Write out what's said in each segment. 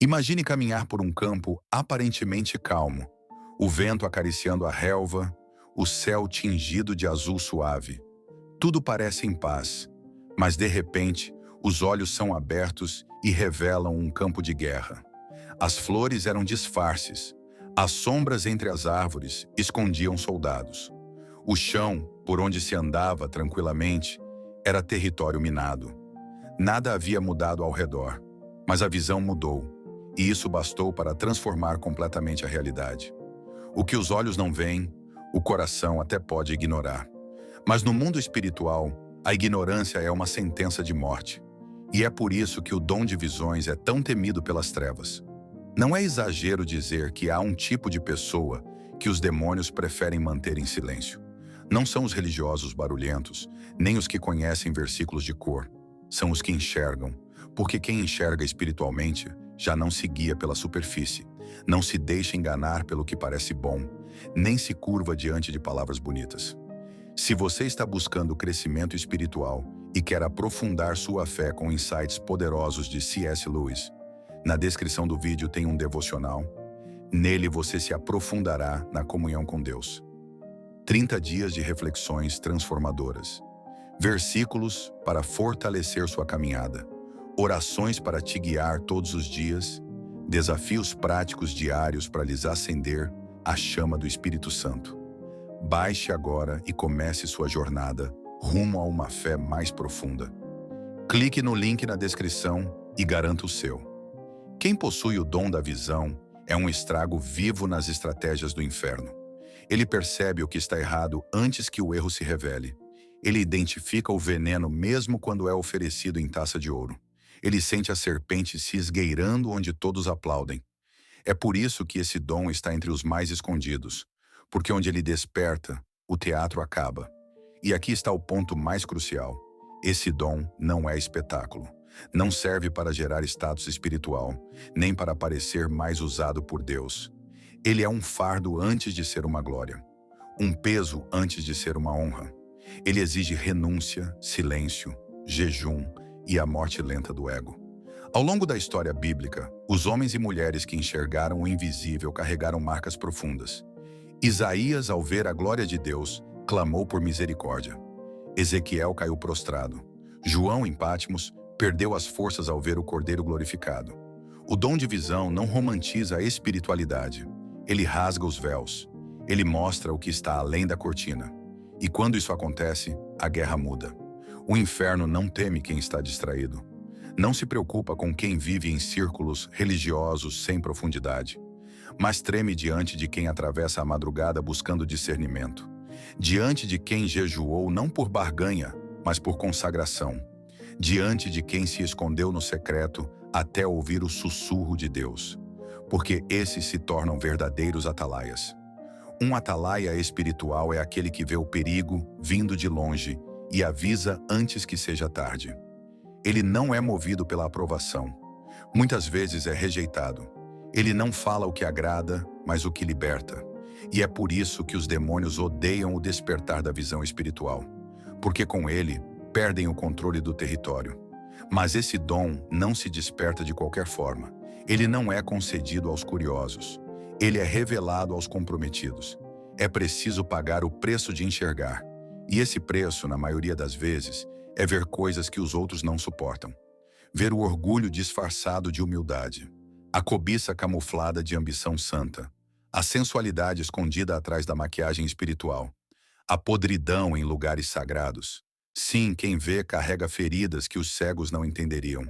Imagine caminhar por um campo aparentemente calmo, o vento acariciando a relva, o céu tingido de azul suave. Tudo parece em paz, mas de repente, os olhos são abertos e revelam um campo de guerra. As flores eram disfarces, as sombras entre as árvores escondiam soldados. O chão, por onde se andava tranquilamente, era território minado. Nada havia mudado ao redor, mas a visão mudou, e isso bastou para transformar completamente a realidade. O que os olhos não veem, o coração até pode ignorar. Mas no mundo espiritual, a ignorância é uma sentença de morte. E é por isso que o dom de visões é tão temido pelas trevas. Não é exagero dizer que há um tipo de pessoa que os demônios preferem manter em silêncio. Não são os religiosos barulhentos, nem os que conhecem versículos de cor. São os que enxergam, porque quem enxerga espiritualmente já não se guia pela superfície, não se deixa enganar pelo que parece bom, nem se curva diante de palavras bonitas. Se você está buscando crescimento espiritual e quer aprofundar sua fé com insights poderosos de C.S. Lewis, na descrição do vídeo tem um devocional. Nele você se aprofundará na comunhão com Deus. 30 dias de reflexões transformadoras. Versículos para fortalecer sua caminhada. Orações para te guiar todos os dias. Desafios práticos diários para lhes acender a chama do Espírito Santo. Baixe agora e comece sua jornada rumo a uma fé mais profunda. Clique no link na descrição e garanta o seu. Quem possui o dom da visão é um estrago vivo nas estratégias do inferno. Ele percebe o que está errado antes que o erro se revele. Ele identifica o veneno mesmo quando é oferecido em taça de ouro. Ele sente a serpente se esgueirando onde todos aplaudem. É por isso que esse dom está entre os mais escondidos, porque onde ele desperta, o teatro acaba. E aqui está o ponto mais crucial. Esse dom não é espetáculo. Não serve para gerar status espiritual, nem para parecer mais usado por Deus. Ele é um fardo antes de ser uma glória, um peso antes de ser uma honra. Ele exige renúncia, silêncio, jejum e a morte lenta do ego. Ao longo da história bíblica, os homens e mulheres que enxergaram o invisível carregaram marcas profundas. Isaías, ao ver a glória de Deus, clamou por misericórdia. Ezequiel caiu prostrado. João, em Patmos, perdeu as forças ao ver o Cordeiro glorificado. O dom de visão não romantiza a espiritualidade. Ele rasga os véus. Ele mostra o que está além da cortina. E quando isso acontece, a guerra muda. O inferno não teme quem está distraído. Não se preocupa com quem vive em círculos religiosos sem profundidade. Mas treme diante de quem atravessa a madrugada buscando discernimento. Diante de quem jejuou não por barganha, mas por consagração. Diante de quem se escondeu no secreto até ouvir o sussurro de Deus. Porque esses se tornam verdadeiros atalaias. Um atalaia espiritual é aquele que vê o perigo vindo de longe e avisa antes que seja tarde. Ele não é movido pela aprovação. Muitas vezes é rejeitado. Ele não fala o que agrada, mas o que liberta. E é por isso que os demônios odeiam o despertar da visão espiritual. Porque com ele, perdem o controle do território. Mas esse dom não se desperta de qualquer forma. Ele não é concedido aos curiosos. Ele é revelado aos comprometidos. É preciso pagar o preço de enxergar. E esse preço, na maioria das vezes, é ver coisas que os outros não suportam. Ver o orgulho disfarçado de humildade. A cobiça camuflada de ambição santa. A sensualidade escondida atrás da maquiagem espiritual. A podridão em lugares sagrados. Sim, quem vê carrega feridas que os cegos não entenderiam.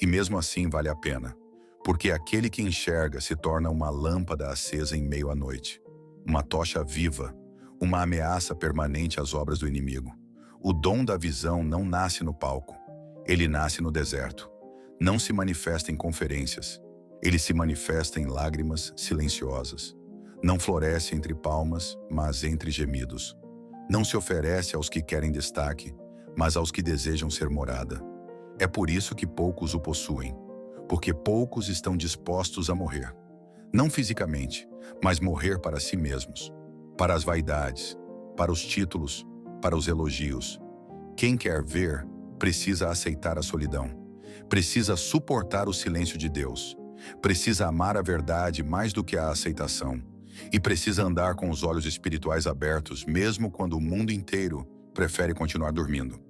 E mesmo assim vale a pena. Porque aquele que enxerga se torna uma lâmpada acesa em meio à noite. Uma tocha viva. Uma ameaça permanente às obras do inimigo. O dom da visão não nasce no palco. Ele nasce no deserto. Não se manifesta em conferências. Ele se manifesta em lágrimas silenciosas. Não floresce entre palmas, mas entre gemidos. Não se oferece aos que querem destaque, mas aos que desejam ser morada. É por isso que poucos o possuem, porque poucos estão dispostos a morrer. Não fisicamente, mas morrer para si mesmos, para as vaidades, para os títulos, para os elogios. Quem quer ver, precisa aceitar a solidão. Precisa suportar o silêncio de Deus. precisa amar a verdade mais do que a aceitação, e precisa andar com os olhos espirituais abertos, mesmo quando o mundo inteiro prefere continuar dormindo.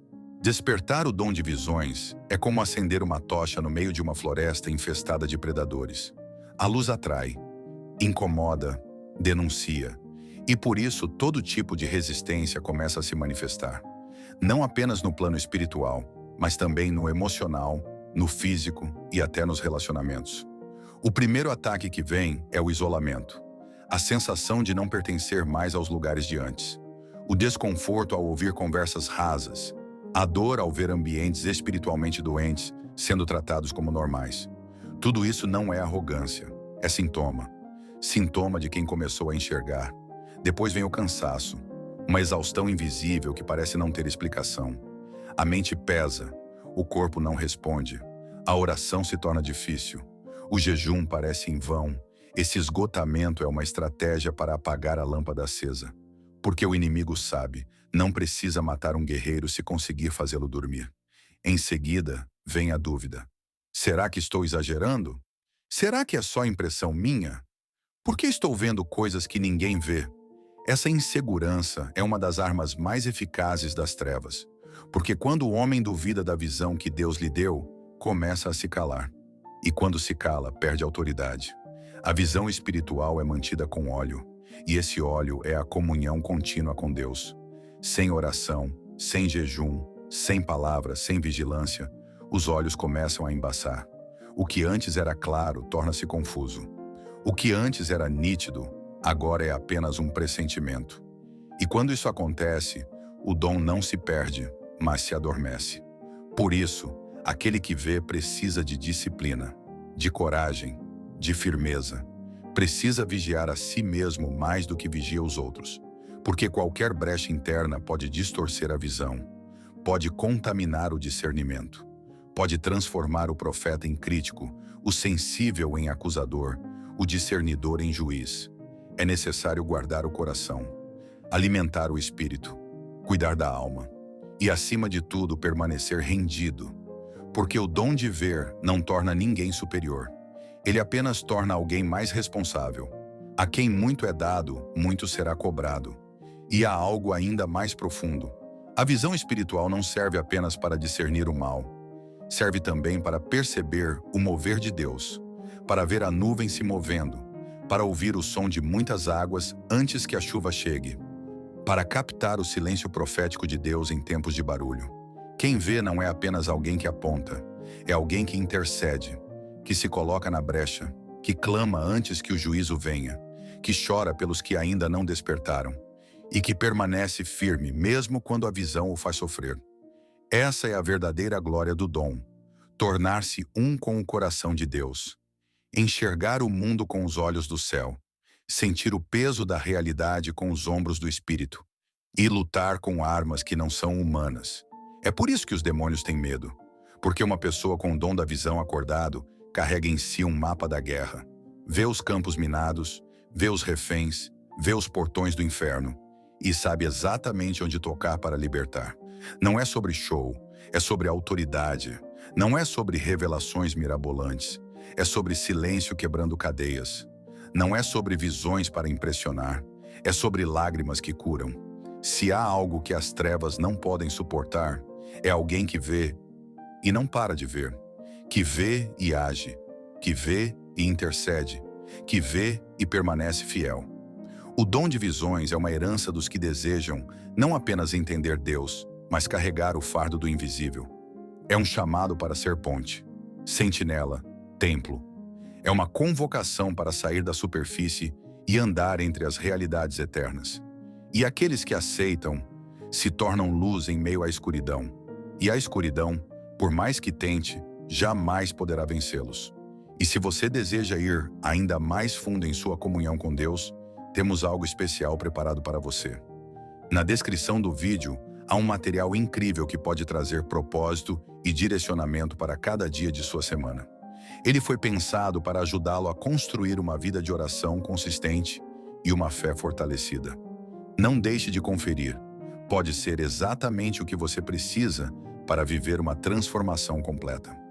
Despertar o dom de visões é como acender uma tocha no meio de uma floresta infestada de predadores. A luz atrai, incomoda, denuncia, e por isso todo tipo de resistência começa a se manifestar. Não apenas no plano espiritual, mas também no emocional, no físico e até nos relacionamentos. O primeiro ataque que vem é o isolamento. A sensação de não pertencer mais aos lugares de antes. O desconforto ao ouvir conversas rasas. A dor ao ver ambientes espiritualmente doentes sendo tratados como normais. Tudo isso não é arrogância, é sintoma. Sintoma de quem começou a enxergar. Depois vem o cansaço, uma exaustão invisível que parece não ter explicação. A mente pesa, o corpo não responde, a oração se torna difícil, o jejum parece em vão. Esse esgotamento é uma estratégia para apagar a lâmpada acesa. Porque o inimigo sabe, não precisa matar um guerreiro se conseguir fazê-lo dormir. Em seguida, vem a dúvida. Será que estou exagerando? Será que é só impressão minha? Por que estou vendo coisas que ninguém vê? Essa insegurança é uma das armas mais eficazes das trevas. Porque quando o homem duvida da visão que Deus lhe deu, começa a se calar. E quando se cala, perde autoridade. A visão espiritual é mantida com óleo. E esse óleo é a comunhão contínua com Deus. Sem oração, sem jejum, sem palavra, sem vigilância, os olhos começam a embaçar. O que antes era claro torna-se confuso. O que antes era nítido, agora é apenas um pressentimento. E quando isso acontece, o dom não se perde, mas se adormece. Por isso, aquele que vê precisa de disciplina, de coragem, de firmeza. Precisa vigiar a si mesmo mais do que vigia os outros, porque qualquer brecha interna pode distorcer a visão, pode contaminar o discernimento, pode transformar o profeta em crítico, o sensível em acusador, o discernidor em juiz. É necessário guardar o coração, alimentar o espírito, cuidar da alma e, acima de tudo, permanecer rendido, porque o dom de ver não torna ninguém superior. Ele apenas torna alguém mais responsável. A quem muito é dado, muito será cobrado. E há algo ainda mais profundo. A visão espiritual não serve apenas para discernir o mal. Serve também para perceber o mover de Deus, para ver a nuvem se movendo, para ouvir o som de muitas águas antes que a chuva chegue, para captar o silêncio profético de Deus em tempos de barulho. Quem vê não é apenas alguém que aponta, é alguém que intercede, que se coloca na brecha, que clama antes que o juízo venha, que chora pelos que ainda não despertaram e que permanece firme mesmo quando a visão o faz sofrer. Essa é a verdadeira glória do dom, tornar-se um com o coração de Deus, enxergar o mundo com os olhos do céu, sentir o peso da realidade com os ombros do espírito e lutar com armas que não são humanas. É por isso que os demônios têm medo, porque uma pessoa com o dom da visão acordado carrega em si um mapa da guerra. Vê os campos minados, vê os reféns, vê os portões do inferno e sabe exatamente onde tocar para libertar. Não é sobre show, é sobre autoridade. Não é sobre revelações mirabolantes, é sobre silêncio quebrando cadeias. Não é sobre visões para impressionar, é sobre lágrimas que curam. Se há algo que as trevas não podem suportar, é alguém que vê e não para de ver. Que vê e age, que vê e intercede, que vê e permanece fiel. O dom de visões é uma herança dos que desejam não apenas entender Deus, mas carregar o fardo do invisível. É um chamado para ser ponte, sentinela, templo. É uma convocação para sair da superfície e andar entre as realidades eternas. E aqueles que aceitam se tornam luz em meio à escuridão. E a escuridão, por mais que tente, jamais poderá vencê-los. E se você deseja ir ainda mais fundo em sua comunhão com Deus, temos algo especial preparado para você. Na descrição do vídeo, há um material incrível que pode trazer propósito e direcionamento para cada dia de sua semana. Ele foi pensado para ajudá-lo a construir uma vida de oração consistente e uma fé fortalecida. Não deixe de conferir. Pode ser exatamente o que você precisa para viver uma transformação completa.